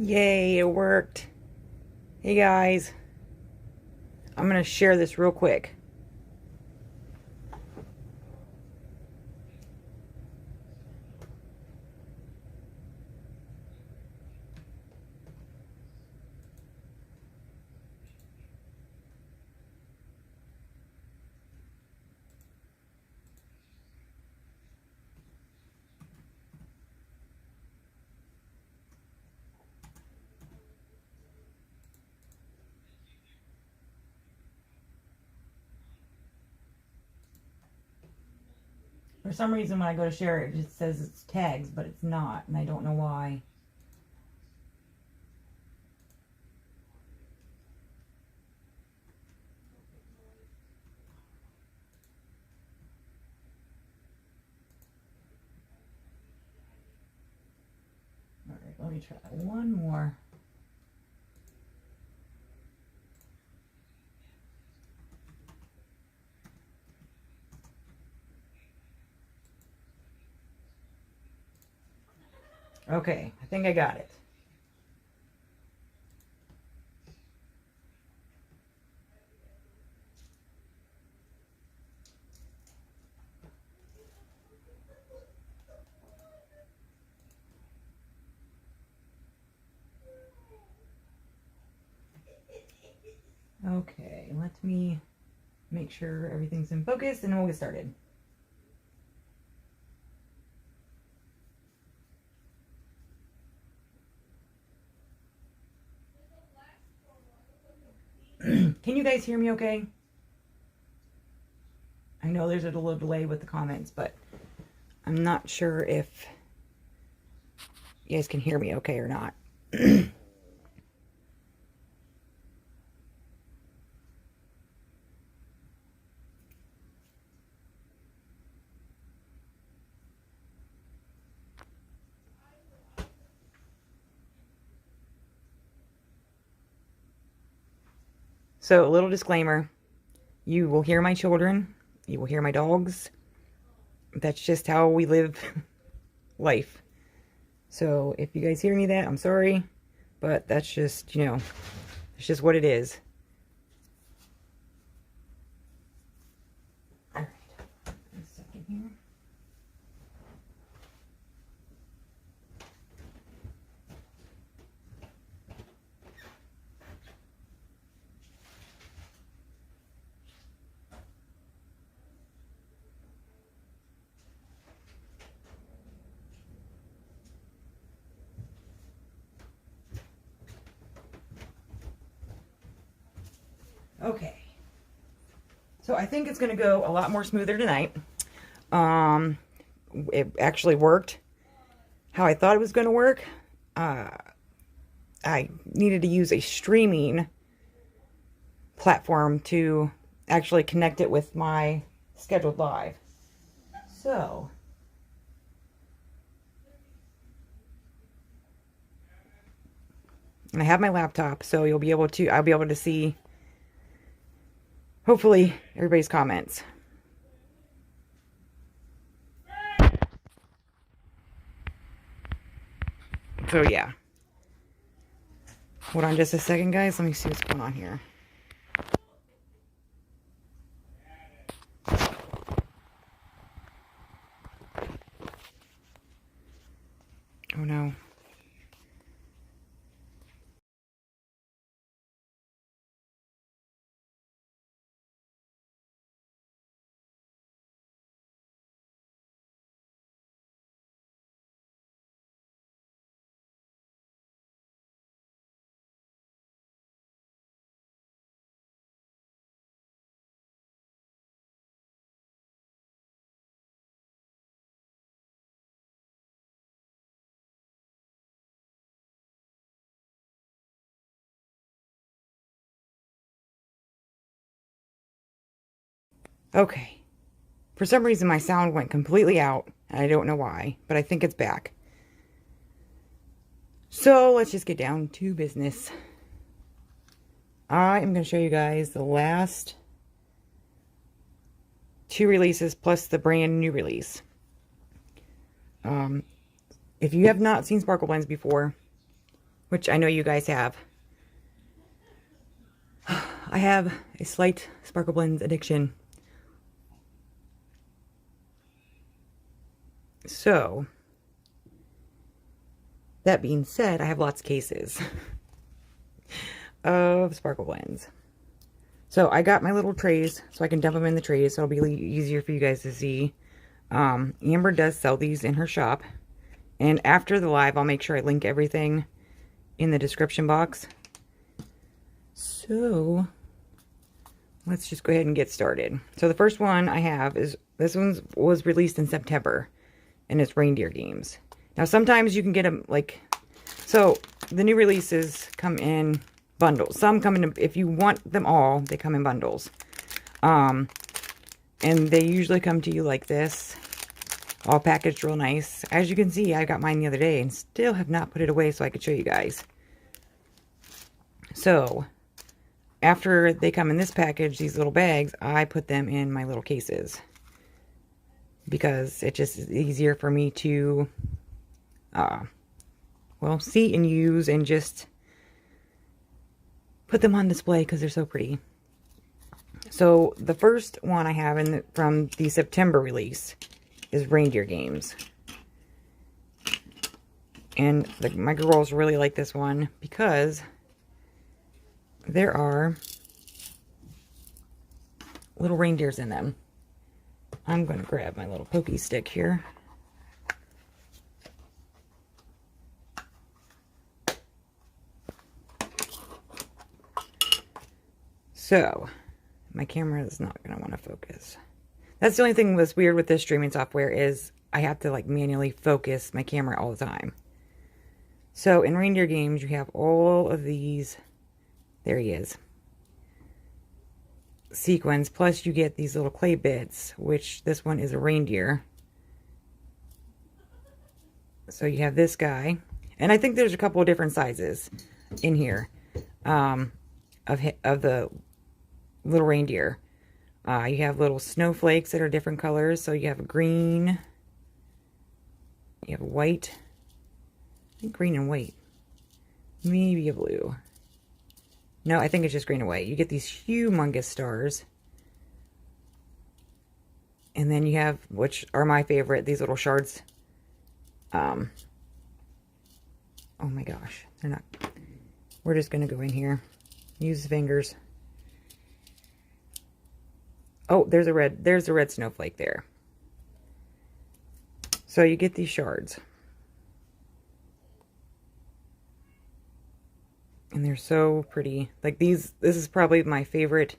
Yay, it worked. Hey guys, I'm gonna share this real quick. For some reason when I go to share it, it just says it's tags, but it's not, and I don't know why. Alright, let me try one more. Okay, I think I got it. Okay, let me make sure everything's in focus and we'll get started. Can you guys hear me okay? I know there's a little delay with the comments, but I'm not sure if you guys can hear me okay or not. So, a little disclaimer. You will hear my children. You will hear my dogs. That's just how we live life. So, if you guys hear any of that, I'm sorry. But that's just, you know, it's just what it is. Alright. A second here. Okay, so I think it's going to go a lot more smoother tonight. It actually worked how I thought it was going to work. I needed to use a streaming platform to actually connect it with my scheduled live. So, and I have my laptop, so I'll be able to see, hopefully, everybody's comments. So, yeah. Hold on just a second, guys. Let me see what's going on here. Oh, no. Okay. For some reason, my sound went completely out. I don't know why, but I think it's back. So, let's just get down to business. I am going to show you guys the last 2 releases plus the brand new release. If you have not seen Sparkle Blends before, which I know you guys have. I have a slight Sparkle Blends addiction. So, that being said, I have lots of cases of Sparkle Blends. So I got my little trays so I can dump them in the trays so it'll be easier for you guys to see. Amber does sell these in her shop. And after the live, I'll make sure I link everything in the description box. So, let's just go ahead and get started. So the first one I have is, this one was released in September. And it's Reindeer Games. Now sometimes you can get them like, so the new releases come in bundles. Some come in, if you want them all, they come in bundles. And they usually come to you like this, all packaged real nice. As you can see, I got mine the other day and still have not put it away so I could show you guys. So, after they come in this package, these little bags, I put them in my little cases. Because it just is easier for me to, well, see and use and just put them on display because they're so pretty. So the first one I have from the September release is Reindeer Games. And my girls really like this one because there are little reindeers in them. I'm going to grab my little pokey stick here. So, my camera is not going to want to focus. That's the only thing that's weird with this streaming software is I have to like manually focus my camera all the time. So, in Reindeer Games, you have all of these. There he is. Sequins, plus you get these little clay bits, which this one is a reindeer. So you have this guy, and I think there's a couple of different sizes in here of the little reindeer. You have little snowflakes that are different colors. So you have a green, you have a white, I think green and white, maybe a blue. No, I think it's just green and white. You get these humongous stars. And then you have, which are my favorite, these little shards. Oh my gosh. They're not. We're just going to go in here. Use the fingers. Oh, there's a red snowflake there. So you get these shards. And they're so pretty. Like these, this is probably my favorite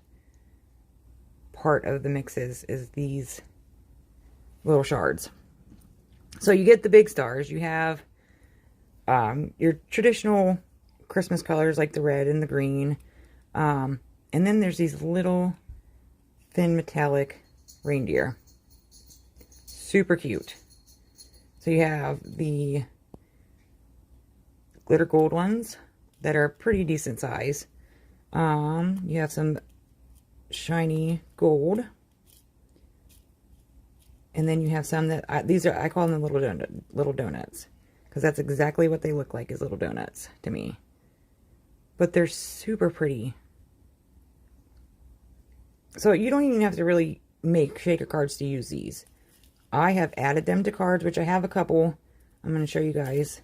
part of the mixes is these little shards. So you get the big stars. You have your traditional Christmas colors like the red and the green. And then there's these little thin metallic reindeer. Super cute. So you have the glitter gold ones that are pretty decent size. You have some shiny gold. And then you have some that, I call them the little donuts. Because that's exactly what they look like, is little donuts to me. But they're super pretty. So you don't even have to really make shaker cards to use these. I have added them to cards, which I have a couple. I'm going to show you guys.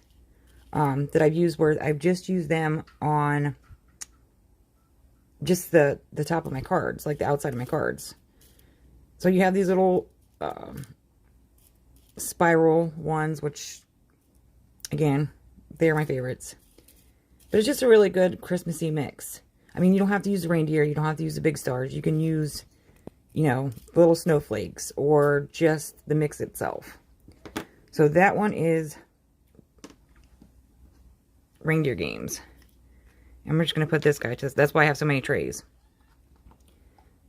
That I've used where I've just used them on just the top of my cards, like the outside of my cards. So you have these little spiral ones, which again, they are my favorites. But it's just a really good Christmassy mix. I mean, you don't have to use the reindeer, you don't have to use the big stars. You can use, you know, little snowflakes or just the mix itself. So that one is Reindeer Games. I'm just going to put this guy, that's why I have so many trays.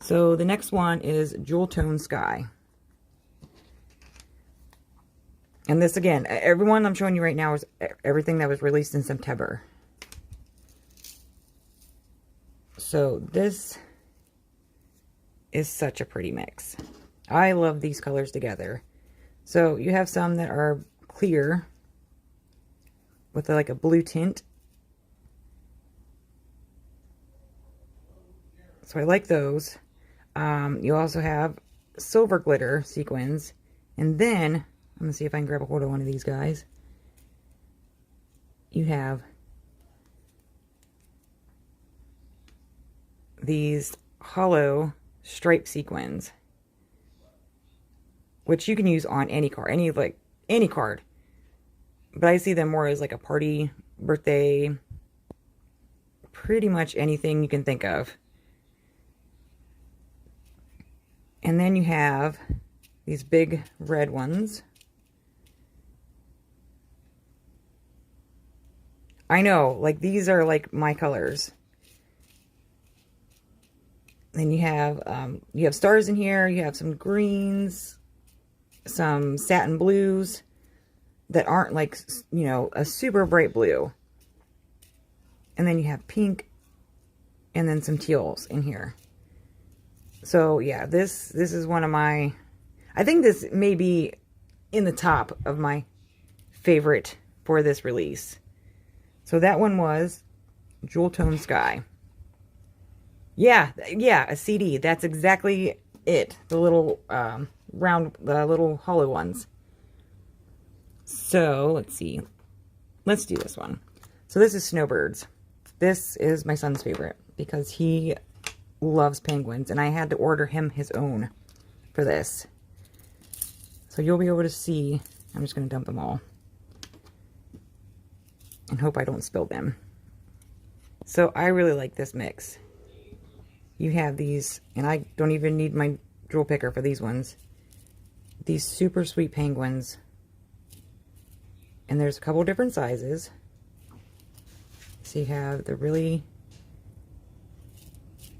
So the next one is Jewel Tone Sky. And this again, everyone I'm showing you right now is everything that was released in September. So this is such a pretty mix. I love these colors together. So you have some that are clear with like a blue tint, So I like those. You also have silver glitter sequins. And then, I'm going to see if I can grab a hold of one of these guys. You have these hollow stripe sequins, which you can use on any card, any card. But I see them more as like a party, birthday, pretty much anything you can think of. And then you have these big red ones. I know, like these are like my colors. Then you have stars in here. You have some greens, some satin blues that aren't like, you know, a super bright blue. And then you have pink and then some teals in here. So yeah, this is one of my, I think this may be in the top of my favorite for this release. So that one was Jewel Tone Sky. Yeah, a CD. That's exactly it. The little round, the little hollow ones. So let's see. Let's do this one. So this is Snowbirds. This is my son's favorite because he loves penguins, and I had to order him his own for this. So you'll be able to see. I'm just going to dump them all and hope I don't spill them. So I really like this mix. You have these, and I don't even need my jewel picker for these ones. These super sweet penguins. And there's a couple different sizes. So you have the really,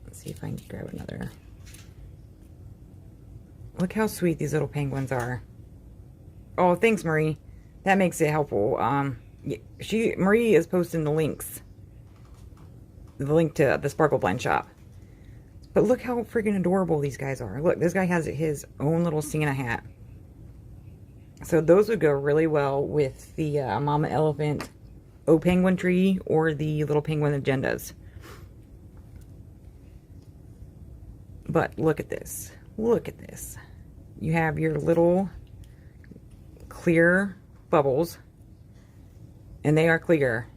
let's see if I can grab another. Look how sweet these little penguins are. Oh, thanks, Marie. That makes it helpful. Marie is posting the links. The link to the Sparkle Blend shop. But look how freaking adorable these guys are. Look, this guy has his own little Santa hat. So those would go really well with the Mama Elephant O Penguin tree or the little penguin agendas. But look at this. Look at this. You have your little clear bubbles. And they are clear.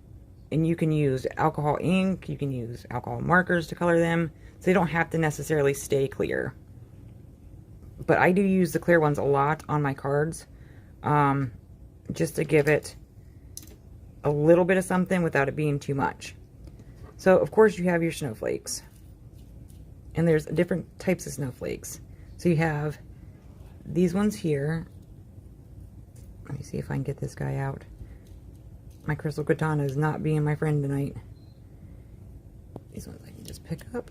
And you can use alcohol ink. You can use alcohol markers to color them. So they don't have to necessarily stay clear. But I do use the clear ones a lot on my cards. Just to give it a little bit of something without it being too much. So, of course, you have your snowflakes. And there's different types of snowflakes. So you have these ones here. Let me see if I can get this guy out. My crystal katana is not being my friend tonight. These ones I can just pick up.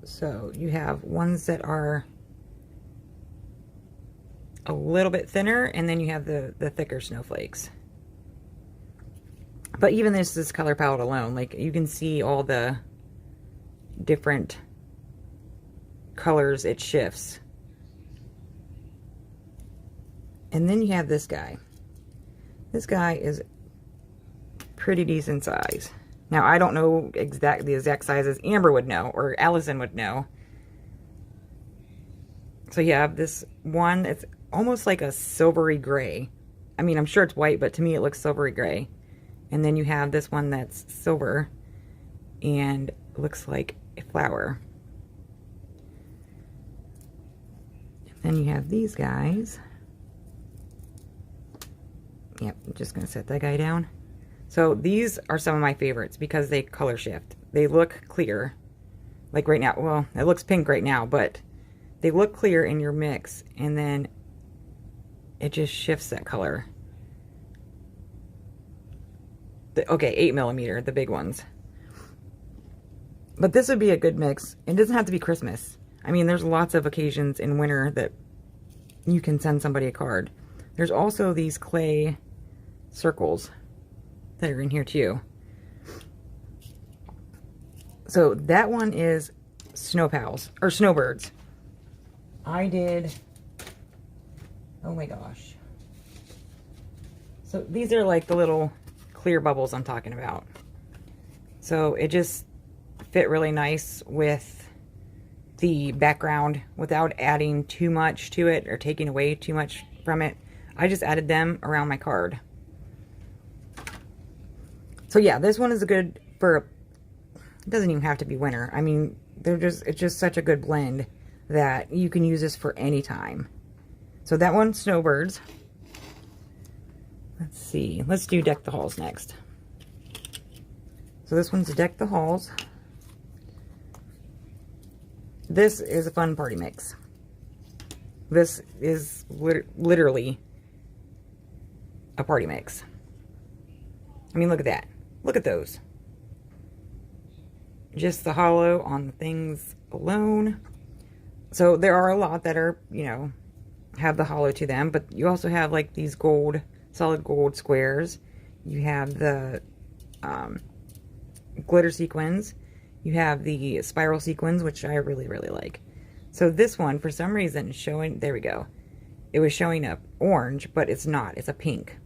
So you have ones that are a little bit thinner, and then you have the thicker snowflakes. But even this color palette alone, like you can see all the different colors it shifts. And then you have this guy. This guy is pretty decent size. Now, I don't know the exact sizes. Amber would know, or Allison would know. So you have this one, it's almost like a silvery gray. I mean, I'm sure it's white, but to me it looks silvery gray. And then you have this one that's silver and looks like a flower. And then you have these guys. Yep, I'm just going to set that guy down. So these are some of my favorites because they color shift. They look clear. Like right now, well, it looks pink right now, but they look clear in your mix, and then it just shifts that color. Okay, 8mm, the big ones. But this would be a good mix. It doesn't have to be Christmas. I mean, there's lots of occasions in winter that you can send somebody a card. There's also these clay circles that are in here too. So that one is Snow Pals, or Snowbirds. I did, oh my gosh. So these are like the little clear bubbles I'm talking about. So it just fit really nice with the background without adding too much to it or taking away too much from it. I just added them around my card. So yeah, this one is good for, it doesn't even have to be winter. I mean, it's just such a good blend that you can use this for any time. So that one's Snowbirds. Let's see, let's do Deck the Halls next. So this one's Deck the Halls. This is a fun party mix. This is literally a party mix. I mean, look at that. Look at those. Just the hollow on the things alone. So there are a lot that are, you know, have the hollow to them, but you also have like these gold, solid gold squares. You have the glitter sequins. You have the spiral sequins, which I really, really like. So this one, for some reason, is showing, there we go. It was showing up orange, but it's not. It's a pink.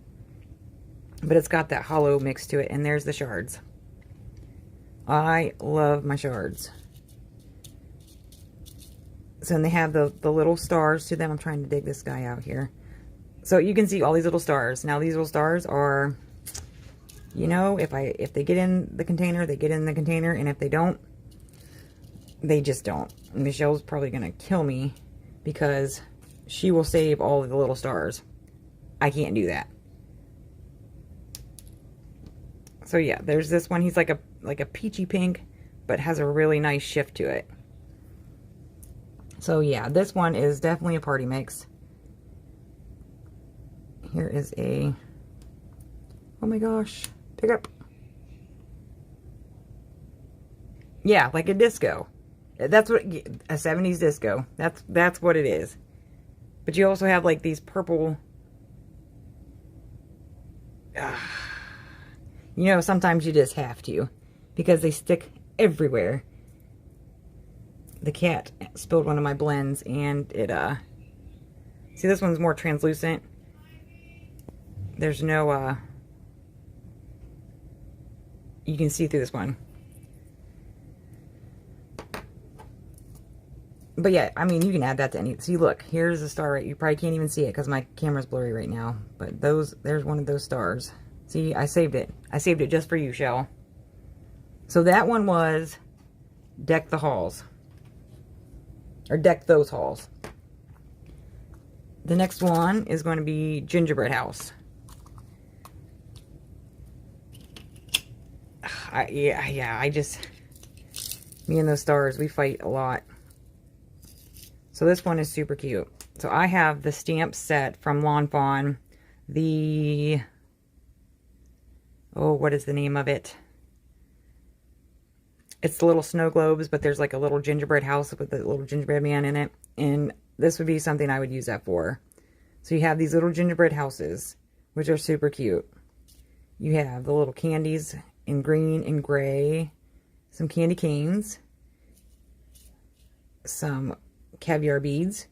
But it's got that hollow mix to it, and there's the shards. I love my shards. So then they have the little stars to them. I'm trying to dig this guy out here. So you can see all these little stars. Now these little stars are, you know, if they get in the container, they get in the container, and if they don't, they just don't. Michelle's probably gonna kill me because she will save all of the little stars. I can't do that. So yeah, there's this one. He's like a peachy pink, but has a really nice shift to it. So yeah, this one is definitely a party mix. Here is a, oh my gosh, pick up. Yeah, like a disco. That's what, a 70s disco. That's what it is. But you also have like these purple, you know, sometimes you just have to, because they stick everywhere. The cat spilled one of my blends, and it, see, this one's more translucent. There's no, you can see through this one. But yeah, I mean, you can add that to any, see, look, here's a star, right? You probably can't even see it because my camera's blurry right now. But there's one of those stars. See, I saved it. I saved it just for you, Shell. So that one was Deck the Halls. Or Deck Those Halls. The next one is going to be Gingerbread House. I just, me and those stars, we fight a lot. So this one is super cute. So I have the stamp set from Lawn Fawn. The, oh, what is the name of it? It's the little snow globes, but there's like a little gingerbread house with a little gingerbread man in it. And this would be something I would use that for. So you have these little gingerbread houses, which are super cute. You have the little candies in green and gray. Some candy canes. Some caviar beads.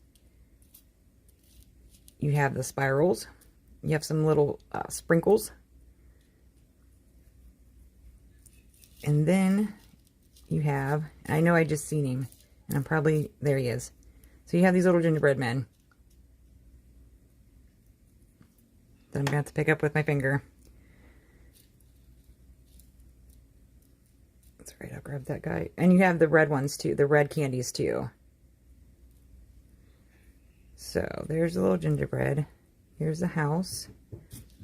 You have the spirals. You have some little sprinkles. And then you have, I know I just seen him, and I'm probably, there he is. So you have these little gingerbread men that I'm going to have to pick up with my finger. That's right, I'll grab that guy. And you have the red ones too, the red candies too. So there's the little gingerbread. Here's the house.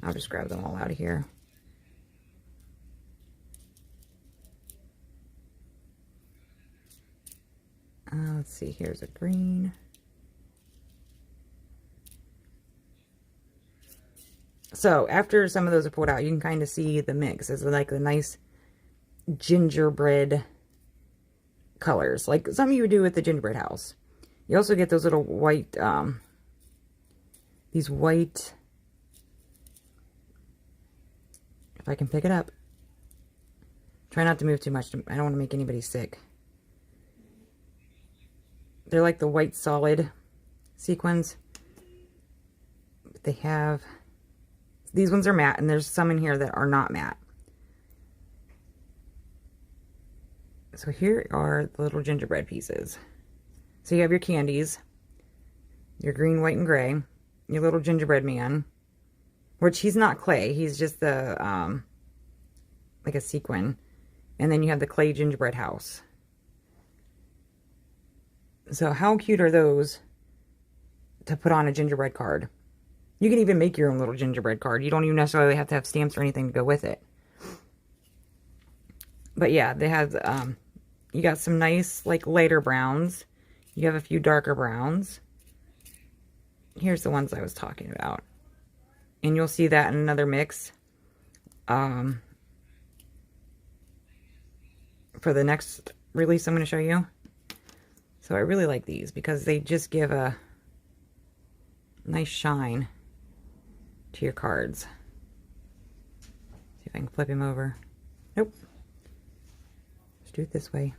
I'll just grab them all out of here. Let's see, here's a green. So after some of those are pulled out, you can kind of see the mix. It's like the nice gingerbread colors, like some you would do with the gingerbread house. You also get those little white, these white, if I can pick it up. Try not to move too much. I don't want to make anybody sick. They're like the white solid sequins. But they have, these ones are matte, and there's some in here that are not matte. So here are the little gingerbread pieces. So you have your candies, your green, white, and gray, your little gingerbread man, which he's not clay, he's just the, like a sequin. And then you have the clay gingerbread house. So how cute are those to put on a gingerbread card? You can even make your own little gingerbread card. You don't even necessarily have to have stamps or anything to go with it. But yeah, they have, you got some nice, like, lighter browns. You have a few darker browns. Here's the ones I was talking about. And you'll see that in another mix. For the next release I'm going to show you. So I really like these because they just give a nice shine to your cards. See if I can flip him over. Nope. Let's do it this way.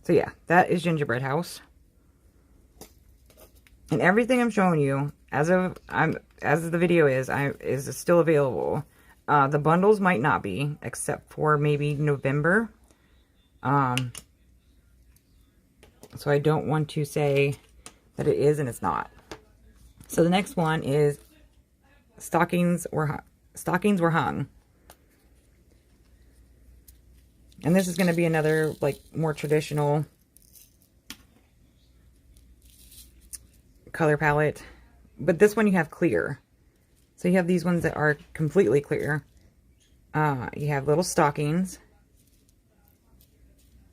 So yeah, that is Gingerbread House. And everything I'm showing you, as the video is still available. The bundles might not be, except for maybe November. So I don't want to say that it is and it's not. So the next one is Stockings Were Hung. And this is going to be another, like, more traditional color palette. But this one you have clear. So you have these ones that are completely clear. You have little stockings.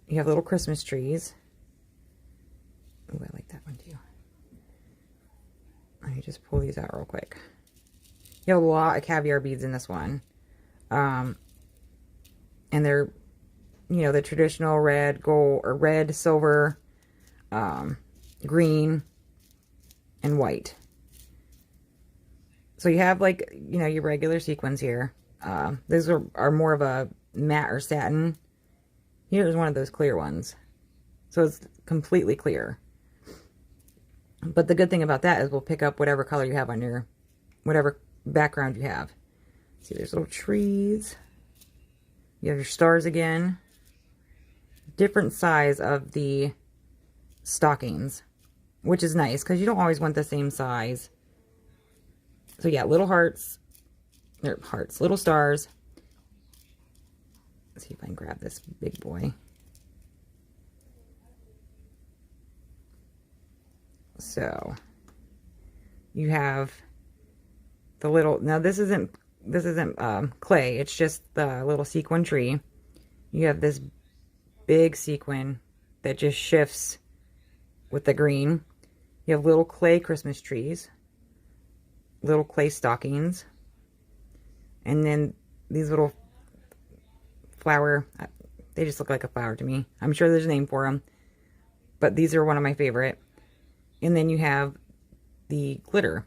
You have little Christmas trees. Oh, I like that one too. Let me just pull these out real quick. You have a lot of caviar beads in this one. And they're, you know, the traditional red, gold, or red, silver, green, and white. So you have, like, you know, your regular sequins here. These are more of a matte or satin. Here's one of those clear ones. So it's completely clear. But the good thing about that is we'll pick up whatever color you have on your, whatever background you have. See, there's little trees. You have your stars again. Different size of the stockings, which is nice because you don't always want the same size. So yeah, little hearts, little stars. Let's see if I can grab this big boy. So you have the little, now this isn't clay, it's just the little sequin tree. You have this big sequin that just shifts with the green. You have little clay Christmas trees, little clay stockings, and then these little flower, they just look like a flower to me. I'm sure there's a name for them, but these are one of my favorite. And then you have the glitter.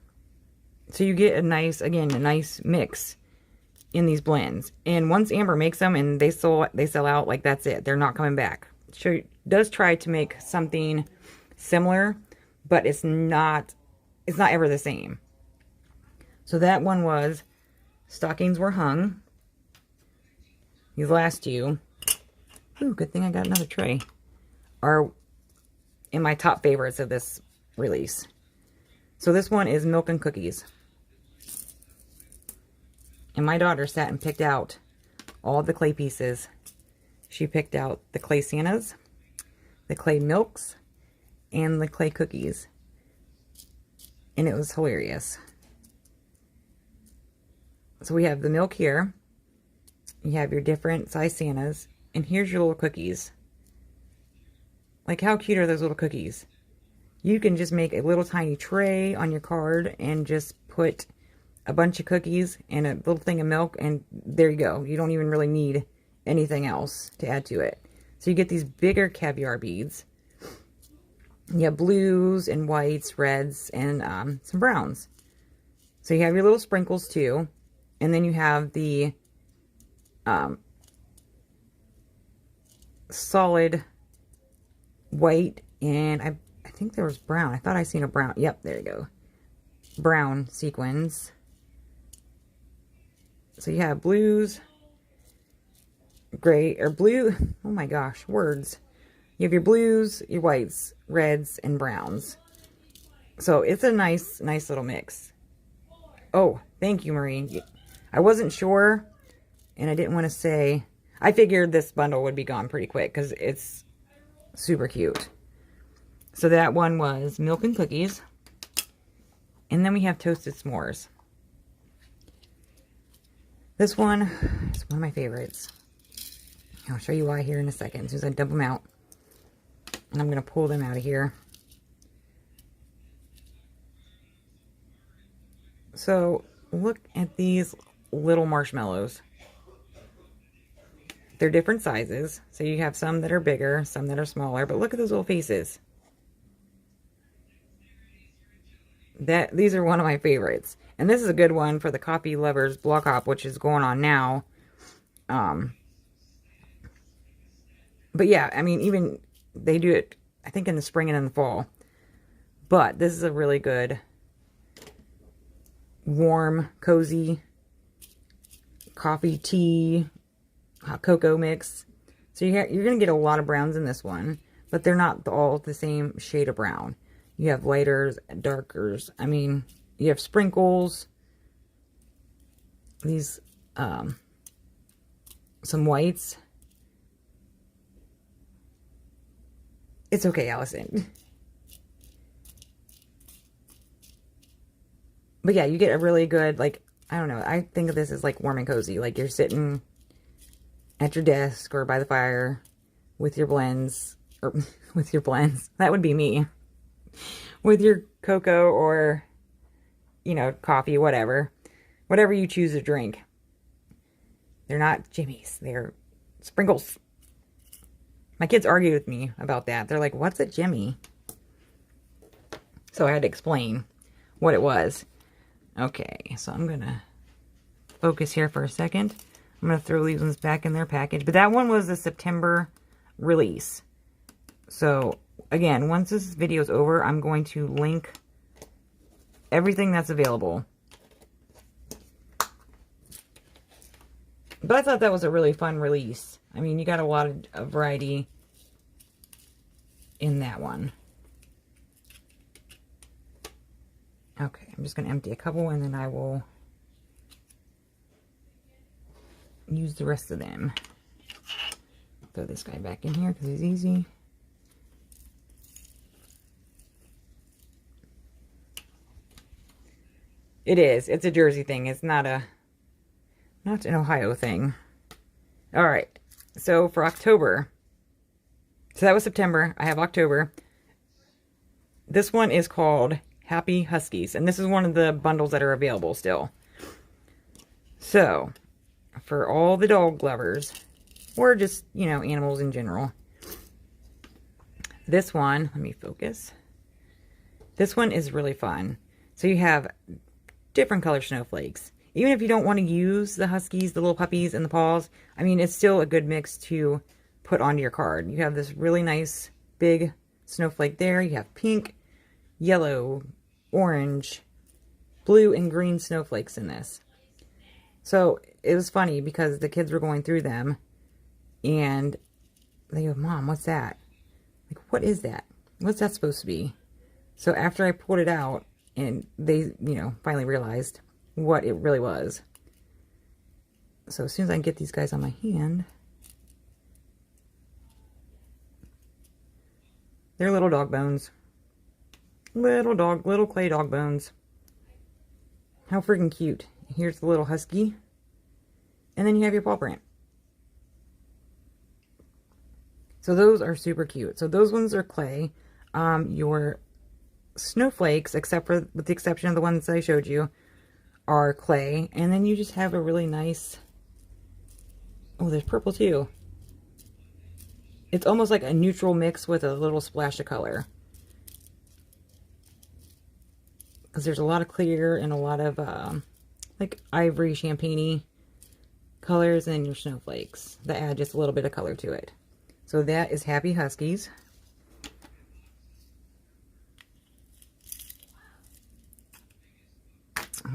So you get a nice, again, a nice mix in these blends. And once Amber makes them and they sell out, like, that's it. They're not coming back. She does try to make something similar, but it's not ever the same. So that one was Stockings Were Hung. These last two, ooh, good thing I got another tray, are in my top favorites of this release. So this one is Milk and Cookies. And my daughter sat and picked out all the clay pieces. She picked out the clay Santas, the clay milks, and the clay cookies. And it was hilarious. So we have the milk here. You have your different size Santas. And here's your little cookies. Like, how cute are those little cookies? You can just make a little tiny tray on your card and just put a bunch of cookies and a little thing of milk, and there you go. You don't even really need anything else to add to it. So you get these bigger caviar beads. You have blues and whites, reds, and some browns. So you have your little sprinkles too. And then you have the solid white, and I think there was brown. I thought I seen a brown. Yep, there you go. Brown sequins. So you have blues, gray or blue. Oh my gosh, words. You have your blues, your whites, reds, and browns. So it's a nice little mix. Oh, thank you, Marie. I wasn't sure, and I didn't want to say. I figured this bundle would be gone pretty quick because it's super cute. So that one was milk and cookies. And then we have toasted s'mores. This one is one of my favorites. I'll show you why here in a second, as soon as I dump them out. And I'm going to pull them out of here. So, look at these little marshmallows. They're different sizes. So you have some that are bigger, some that are smaller. But look at those little faces. These are one of my favorites. And this is a good one for the coffee lovers block hop, which is going on now. But yeah, I mean, even they do it, I think, in the spring and in the fall. But this is a really good, warm, cozy coffee, tea, hot cocoa mix. So you're going to get a lot of browns in this one, but they're not all the same shade of brown. You have lighters, darkers. I mean, you have sprinkles. These, some whites. It's okay, Allison. But yeah, you get a really good, like, I don't know. I think of this as like warm and cozy. Like you're sitting at your desk or by the fire with your blends. Or with your blends. That would be me. With your cocoa or, you know, coffee, whatever. Whatever you choose to drink. They're not jimmies. They're sprinkles. My kids argued with me about that. They're like, what's a Jimmy? So I had to explain what it was. Okay, so I'm going to focus here for a second. I'm going to throw these ones back in their package. But that one was a September release. So, again, once this video is over, I'm going to link everything that's available. But I thought that was a really fun release. I mean, you got a lot of variety in that one. Okay, I'm just going to empty a couple and then I will use the rest of them. Throw this guy back in here because he's easy. It is. It's a Jersey thing. It's not an Ohio thing. All right. So for October, so that was September. I have October. This one is called Happy Huskies. And this is one of the bundles that are available still. So, for all the dog lovers, or just, you know, animals in general. This one, let me focus. This one is really fun. So you have different color snowflakes. Even if you don't want to use the huskies, the little puppies, and the paws, I mean, it's still a good mix to put onto your card. You have this really nice big snowflake there. You have pink, yellow, orange, blue, and green snowflakes in this. So it was funny because the kids were going through them and they go, Mom, what's that? Like, what is that? What's that supposed to be? So after I pulled it out and they, you know, finally realized what it really was. So as soon as I can get these guys on my hand, they're little dog bones. Little clay dog bones. How freaking cute. Here's the little husky. And then you have your paw print. So those are super cute. So those ones are clay. Your snowflakes, except for, with the exception of the ones I showed you, are clay. And then you just have a really nice, oh, there's purple too. It's almost like a neutral mix with a little splash of color. Because there's a lot of clear and a lot of like ivory champagne-y colors and your snowflakes that add just a little bit of color to it. So that is Happy Huskies.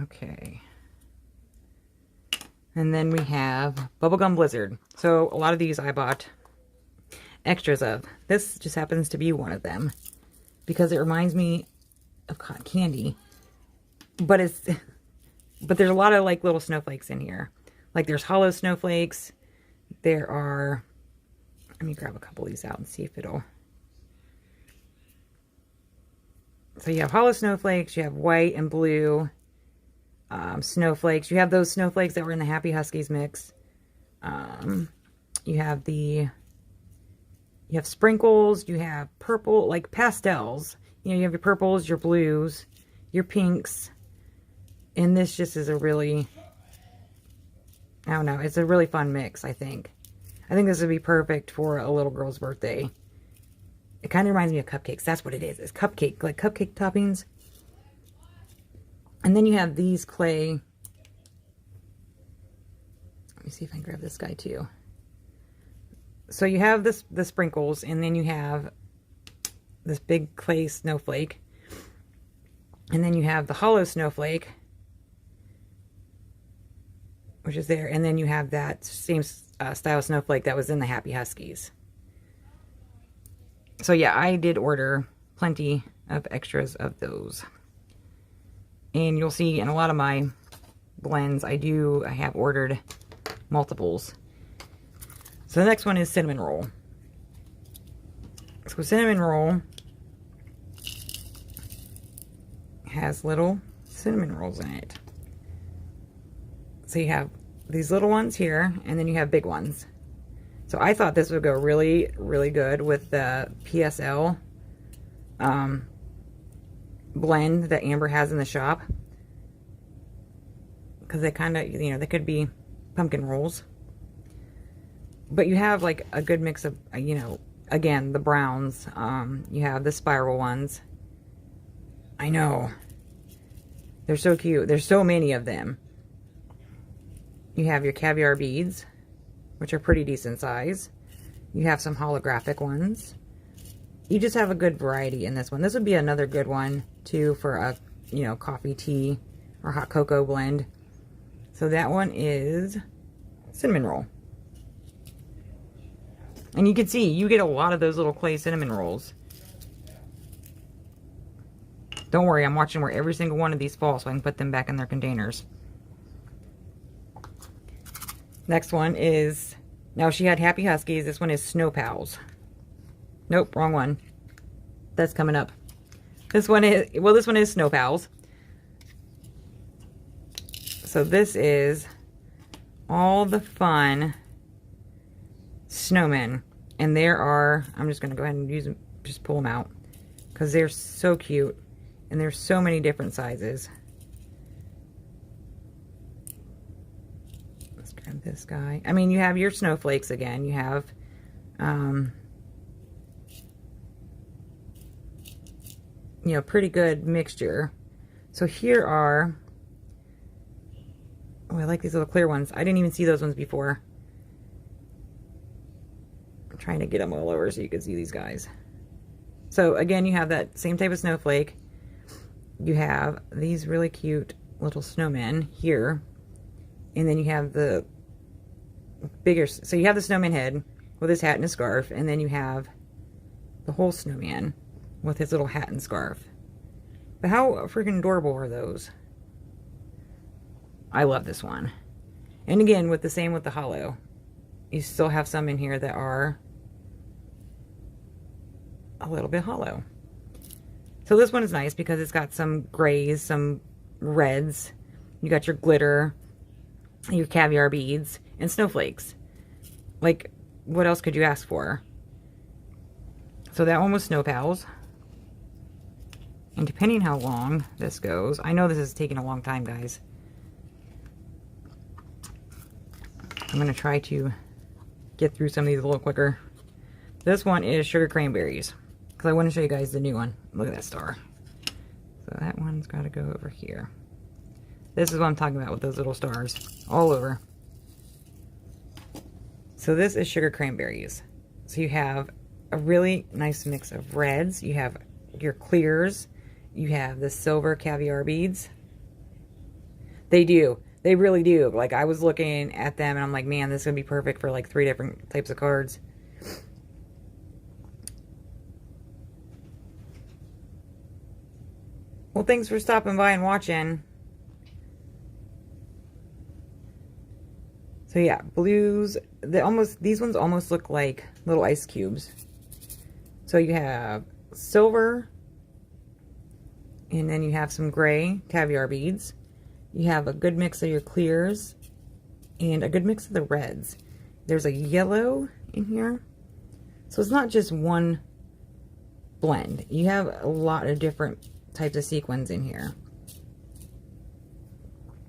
Okay. And then we have Bubblegum Blizzard. So a lot of these I bought extras of. This just happens to be one of them because it reminds me of cotton candy. But there's a lot of like little snowflakes in here. Like there's hollow snowflakes. There are, let me grab a couple of these out and see if it'll. So you have hollow snowflakes, you have white and blue snowflakes. You have those snowflakes that were in the Happy Huskies mix. You have sprinkles, you have purple, like pastels. You know, you have your purples, your blues, your pinks. And this just is a really, I don't know, it's a really fun mix, I think. I think this would be perfect for a little girl's birthday. It kind of reminds me of cupcakes. That's what it is. It's cupcake, like cupcake toppings. And then you have these clay. Let me see if I can grab this guy too. So you have the sprinkles, and then you have this big clay snowflake. And then you have the hollow snowflake, which is there. And then you have that same style snowflake that was in the Happy Huskies. So yeah, I did order plenty of extras of those. And you'll see in a lot of my blends, I have ordered multiples. So the next one is cinnamon roll. So cinnamon roll has little cinnamon rolls in it. So you have these little ones here, and then you have big ones. So I thought this would go really, really good with the PSL blend that Amber has in the shop. Because they kind of, you know, they could be pumpkin rolls. But you have like a good mix of, you know, again, the browns. You have the spiral ones. I know. They're so cute. There's so many of them. You have your caviar beads, which are pretty decent size. You have some holographic ones. You just have a good variety in this one. This would be another good one too for a, you know, coffee, tea, or hot cocoa blend. So that one is cinnamon roll. And you can see, you get a lot of those little clay cinnamon rolls. Don't worry, I'm watching where every single one of these fall so I can put them back in their containers. Next one is, now she had Happy Huskies. This one is Snow Pals. Nope, wrong one. That's coming up. This one is, well, this one is Snow Pals. So this is all the fun snowmen. And there are, I'm just going to go ahead and use them, just pull them out. Because they're so cute. And there's so many different sizes. Let's grab this guy. I mean, you have your snowflakes again. You have, you know, pretty good mixture. So here are, oh, I like these little clear ones. I didn't even see those ones before. I'm trying to get them all over so you can see these guys. So again, you have that same type of snowflake. You have these really cute little snowmen here. And then you have the bigger, so you have the snowman head with his hat and his scarf. And then you have the whole snowman with his little hat and scarf. But how freaking adorable are those? I love this one. And again, with the same with the hollow. You still have some in here that are a little bit hollow. So this one is nice because it's got some grays, some reds. You got your glitter, your caviar beads, and snowflakes. Like, what else could you ask for? So that one was Snow Pals. And depending how long this goes, I know this is taking a long time, guys. I'm going to try to get through some of these a little quicker. This one is Sugar Cranberries. Because I want to show you guys the new one. Look at that star. So that one's got to go over here. This is what I'm talking about with those little stars all over. So this is Sugar Cranberries. So you have a really nice mix of reds. You have your clears. You have the silver caviar beads. They They really do. Like, I was looking at them and I'm like, man, this is going to be perfect for like 3 different types of cards. Well, thanks for stopping by and watching. So yeah, blues, these ones almost look like little ice cubes. So you have silver, and then you have some gray caviar beads. You have a good mix of your clears and a good mix of the reds. There's a yellow in here. So it's not just one blend. You have a lot of different types of sequins in here.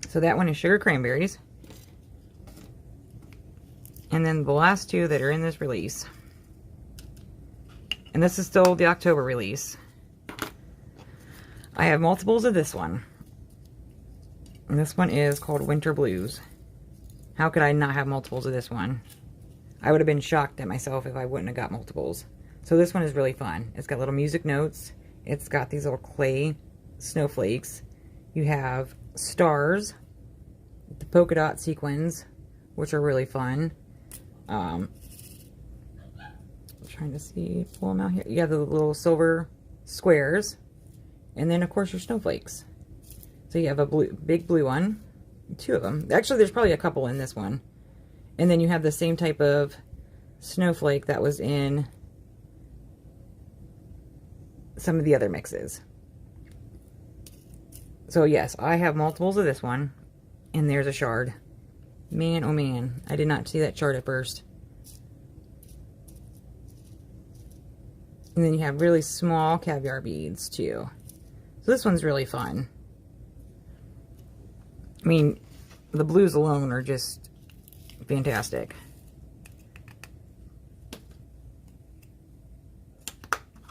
So that one is sugar cranberries. And then the last 2 that are in this release. And this is still the October release. I have multiples of this one. And this one is called Winter Blues. How could I not have multiples of this one? I would have been shocked at myself if I wouldn't have got multiples. So this one is really fun. It's got little music notes. It's got these little clay snowflakes. You have stars, the polka dot sequins, which are really fun. I'm trying to see, pull them out here. You have the little silver squares, and then of course your snowflakes. So you have a big blue one, 2 of them. Actually, there's probably a couple in this one. And then you have the same type of snowflake that was in some of the other mixes. So yes, I have multiples of this one, and there's a shard. Man, oh man, I did not see that shard at first. And then you have really small caviar beads too. So this one's really fun. I mean, the blues alone are just fantastic.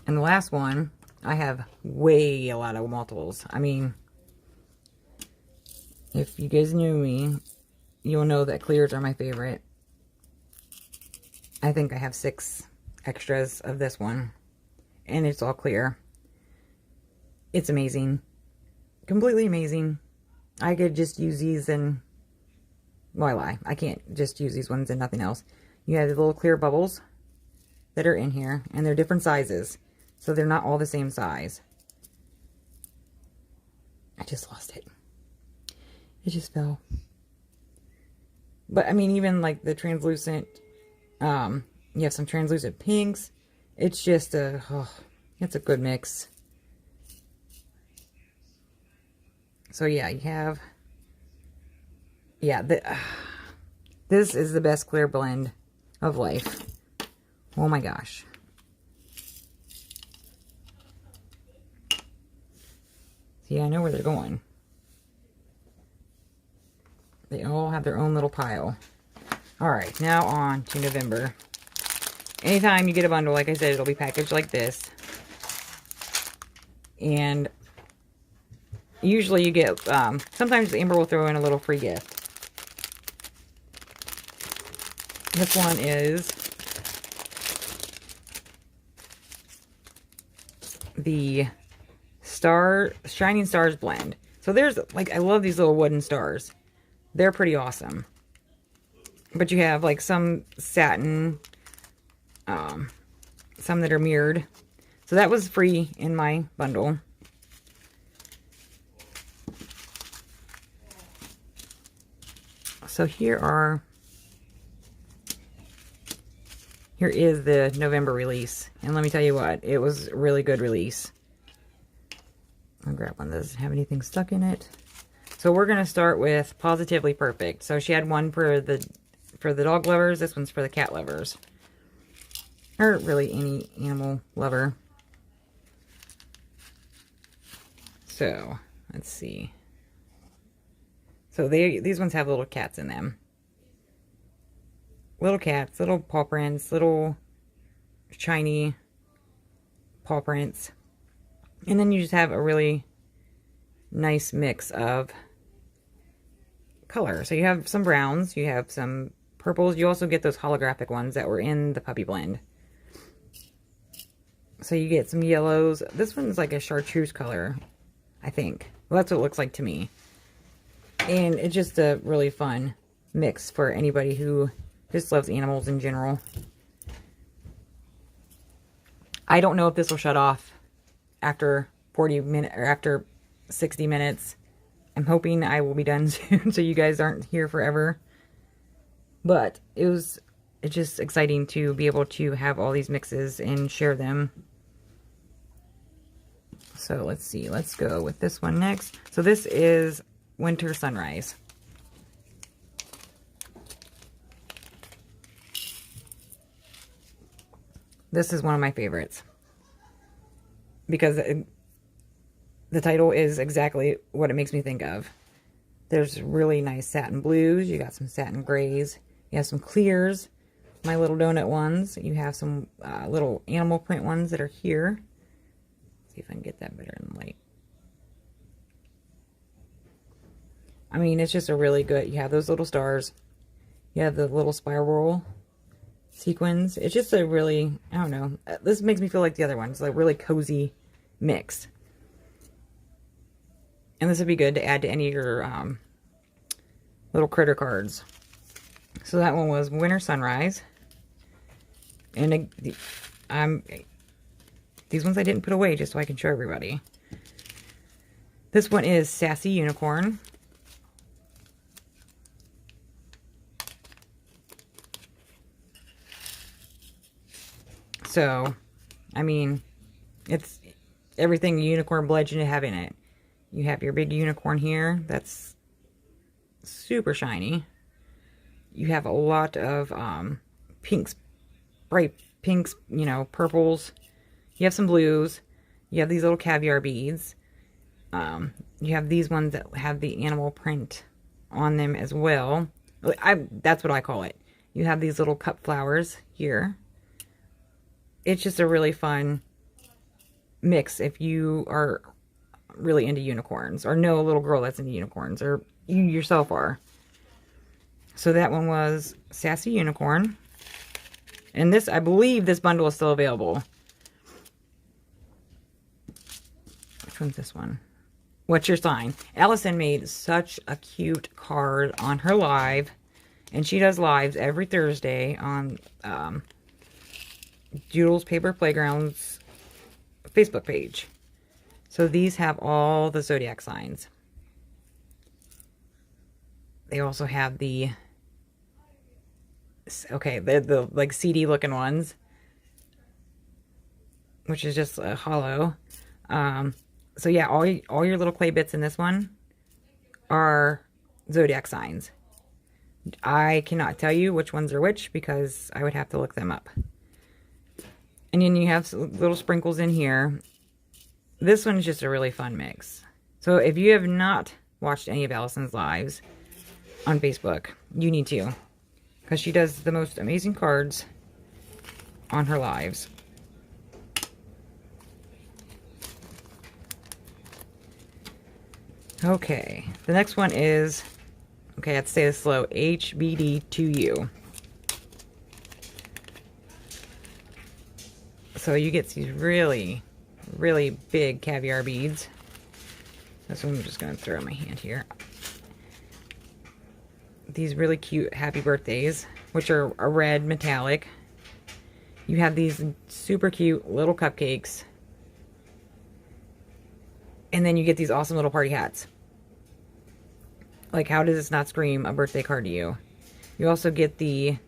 And the last one, I have a lot of multiples. I mean, if you guys knew me, you'll know that clears are my favorite. I think I have 6 extras of this one. And it's all clear. It's amazing. Completely amazing. I could just use these and... Well, I lie. I can't just use these ones and nothing else. You have the little clear bubbles that are in here. And they're different sizes. So they're not all the same size. I just lost it. It just fell. But, I mean, even like the translucent... you have some translucent pinks. It's just a... Oh, it's a good mix. So, yeah, you have... Yeah, this is the best clear blend of life. Oh my gosh. See, I know where they're going. They all have their own little pile. Alright, now on to November. Anytime you get a bundle, like I said, it'll be packaged like this. And usually you get, sometimes Amber will throw in a little free gift. This one is the Shining Stars blend. So there's, like, I love these little wooden stars. They're pretty awesome. But you have, like, some satin, some that are mirrored. So that was free in my bundle. So here is the November release. And let me tell you what, it was a really good release. I'll grab one that doesn't have anything stuck in it. So we're going to start with Positively Perfect. So she had one for the dog lovers. This one's for the cat lovers. Or really any animal lover. So, let's see. So these ones have little cats in them. Little cats, little paw prints, little shiny paw prints. And then you just have a really nice mix of color. So you have some browns, you have some purples. You also get those holographic ones that were in the puppy blend. So you get some yellows. This one's like a chartreuse color, I think. Well, that's what it looks like to me. And it's just a really fun mix for anybody who just loves animals in general. I don't know if this will shut off after 40 minutes or after 60 minutes. I'm hoping I will be done soon so you guys aren't here forever. But it's just exciting to be able to have all these mixes and share them. So let's see, let's go with this one next. So this is Winter Sunrise. This is one of my favorites because the title is exactly what it makes me think of. There's really nice satin blues. You got some satin grays. You have some clears, my little donut ones. You have some little animal print ones that are here. Let's see if I can get that better in the light. I mean, it's just a really good, you have those little stars. You have the little spiral sequins. It's just a really, I don't know, this makes me feel like the other ones, like really cozy mix. And this would be good to add to any of your little critter cards. So that one was Winter Sunrise. And these ones I didn't put away just so I can show everybody. This one is Sassy Unicorn. So, I mean, it's everything unicorn legend to have in it. You have your big unicorn here. That's super shiny. You have a lot of pinks, bright pinks, you know, purples. You have some blues. You have these little caviar beads. You have these ones that have the animal print on them as well. That's what I call it. You have these little cup flowers here. It's just a really fun mix if you are really into unicorns or know a little girl that's into unicorns or you yourself are. So that one was Sassy Unicorn. And this, I believe this bundle is still available. Which one's this one? What's your sign? Allison made such a cute card on her live. And she does lives every Thursday on Doodles Paper Playground's Facebook page. So these have all the zodiac signs. They also have the, okay, the like CD looking ones, which is just a hollow. So yeah, all your little clay bits in this one are zodiac signs. I cannot tell you which ones are which because I would have to look them up. And then you have little sprinkles in here. This one is just a really fun mix. So if you have not watched any of Allison's lives on Facebook, you need to. Because she does the most amazing cards on her lives. Okay, the next one is, okay, I have to say this slow, HBD2U. So you get these really, really big caviar beads. This one I'm just going to throw in my hand here. These really cute happy birthdays, which are a red metallic. You have these super cute little cupcakes. And then you get these awesome little party hats. Like, how does this not scream a birthday card to you? You also get the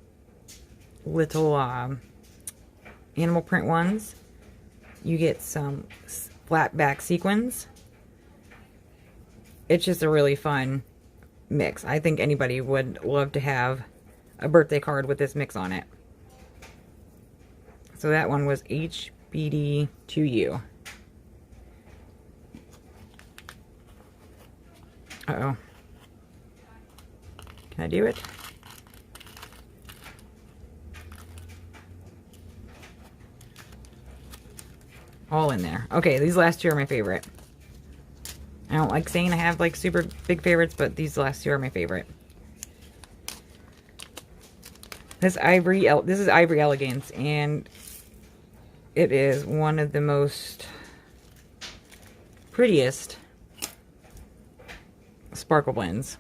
little animal print ones. You get some flat back sequins. It's just a really fun mix. I think anybody would love to have a birthday card with this mix on it. So that one was HBD2U. Uh-oh. Can I do it? All in there. Okay, these last two are my favorite. I don't like saying I have like super big favorites, but these last two are my favorite. This is Ivory Elegance, and it is one of the most prettiest sparkle blends.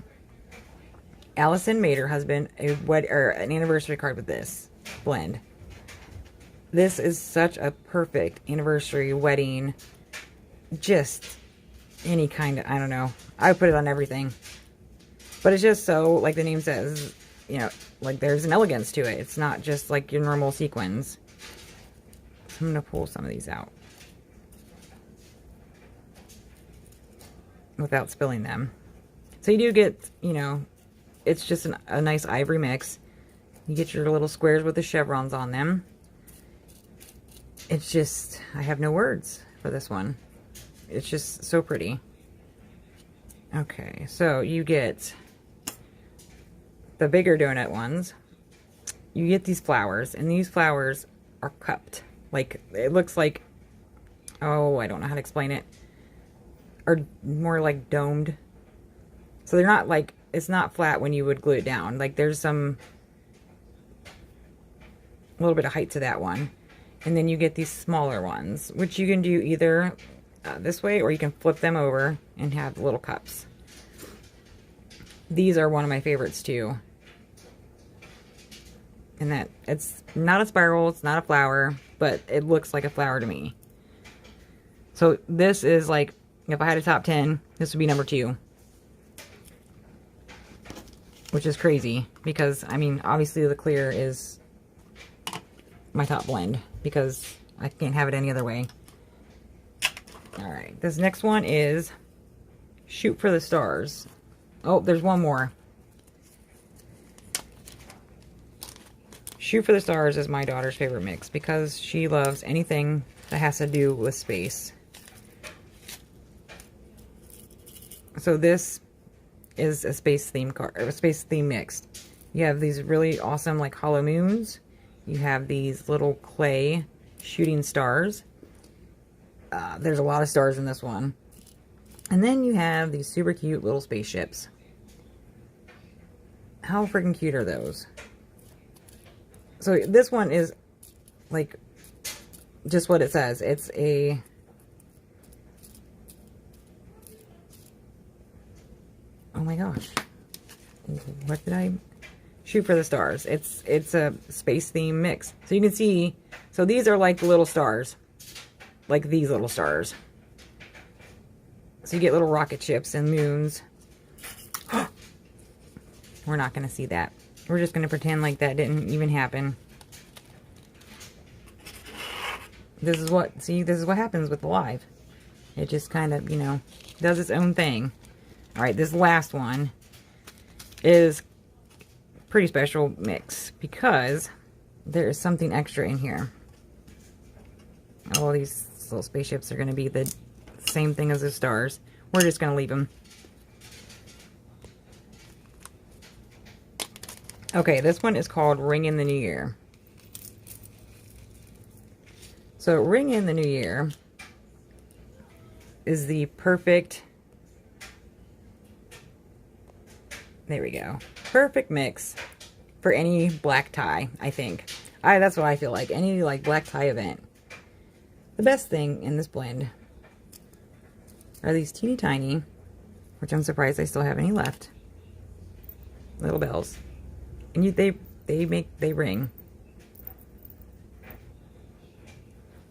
Allison made her husband an anniversary card with this blend. This is such a perfect anniversary, wedding, just any kind of, I don't know. I would put it on everything. But it's just so, like the name says, you know, like there's an elegance to it. It's not just like your normal sequins. So I'm going to pull some of these out without spilling them. So you do get, you know, it's just a nice ivory mix. You get your little squares with the chevrons on them. It's just, I have no words for this one. It's just so pretty. Okay, so you get the bigger donut ones. You get these flowers, and these flowers are cupped. Like, it looks like, oh, I don't know how to explain it. Are more like domed. So they're not like, it's not flat when you would glue it down. Like, there's a little bit of height to that one. And then you get these smaller ones, which you can do either this way, or you can flip them over and have little cups. These are one of my favorites too. And that it's not a spiral, it's not a flower, but it looks like a flower to me. So this is like, if I had a top 10, this would be number 2. Which is crazy because, I mean, obviously the clear is my top blend because I can't have it any other way. Alright, this next one is Shoot for the Stars. Oh, there's one more. Shoot for the Stars is my daughter's favorite mix because she loves anything that has to do with space. So this is a space theme card, or a space theme mix. You have these really awesome like hollow moons. You have these little clay shooting stars. There's a lot of stars in this one. And then you have these super cute little spaceships. How freaking cute are those? So this one is like just what it says. It's a oh my gosh. What did I Shoot for the Stars. It's a space theme mix. So you can see, so these are like the little stars. Like these little stars. So you get little rocket ships and moons. We're not going to see that. We're just going to pretend like that didn't even happen. This is what happens with the live. It just kind of, you know, does its own thing. Alright, this last one is pretty special mix because there is something extra in here. All these little spaceships are going to be the same thing as the stars. We're just going to leave them. Okay, this one is called Ring in the New Year. So Ring in the New Year is the perfect, there we go, perfect mix for any black tie, I think. That's what I feel like, any like black tie event. The best thing in this blend are these teeny tiny, which I'm surprised I still have any left, little bells. And they ring.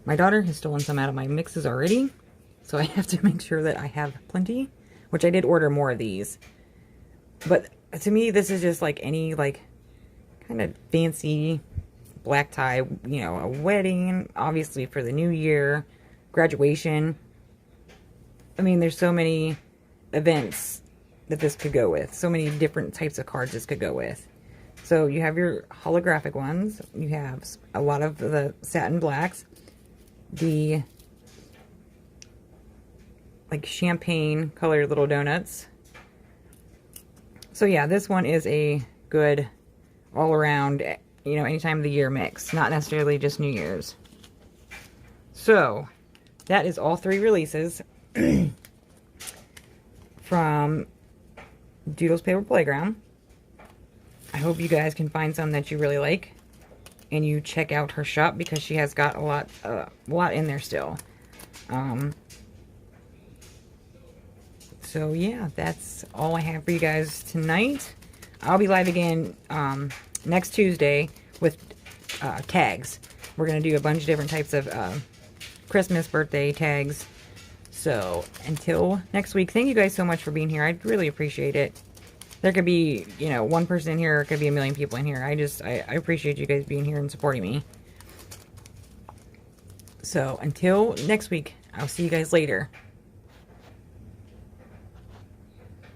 My daughter has stolen some out of my mixes already, so I have to make sure that I have plenty, which I did order more of these. But to me, this is just like any like kind of fancy black tie, you know, a wedding, obviously for the new year, graduation. I mean, there's so many events that this could go with. So many different types of cards this could go with. So you have your holographic ones. You have a lot of the satin blacks. The like champagne colored little donuts. So yeah, this one is a good all around, you know, any time of the year mix. Not necessarily just New Year's. So that is all 3 releases from Doodle's Paper Playground. I hope you guys can find some that you really like, and you check out her shop because she has got a lot in there still. So yeah, that's all I have for you guys tonight. I'll be live again next Tuesday with tags. We're going to do a bunch of different types of Christmas, birthday tags. So until next week, thank you guys so much for being here. I really appreciate it. There could be, you know, one person in here, or it could be a million people in here. I appreciate you guys being here and supporting me. So until next week, I'll see you guys later.